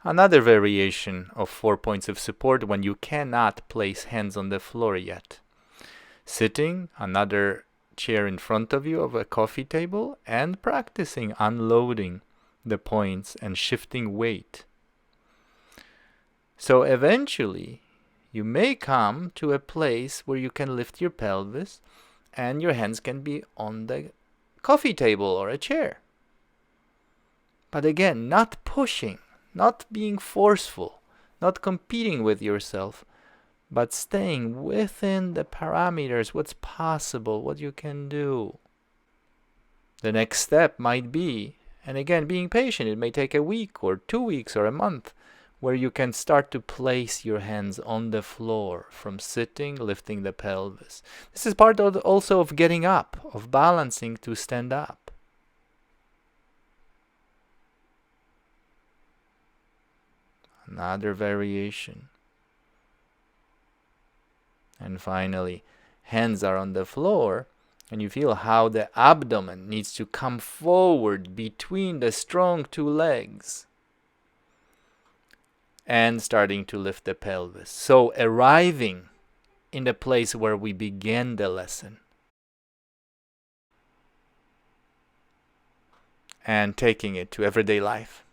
Another variation of 4 points of support when you cannot place hands on the floor yet. Sitting, another chair in front of you of a coffee table, and practicing unloading the points and shifting weight. So eventually, you may come to a place where you can lift your pelvis and your hands can be on the coffee table or a chair. But again, not pushing, not being forceful, not competing with yourself, but staying within the parameters, what's possible, what you can do. The next step might be, and again, being patient, it may take a week or 2 weeks or a month, where you can start to place your hands on the floor from sitting, lifting the pelvis. This is part also of getting up, of balancing to stand up. Another variation. And finally, hands are on the floor, and you feel how the abdomen needs to come forward between the strong two legs. And starting to lift the pelvis. So arriving in the place where we began the lesson. And taking it to everyday life.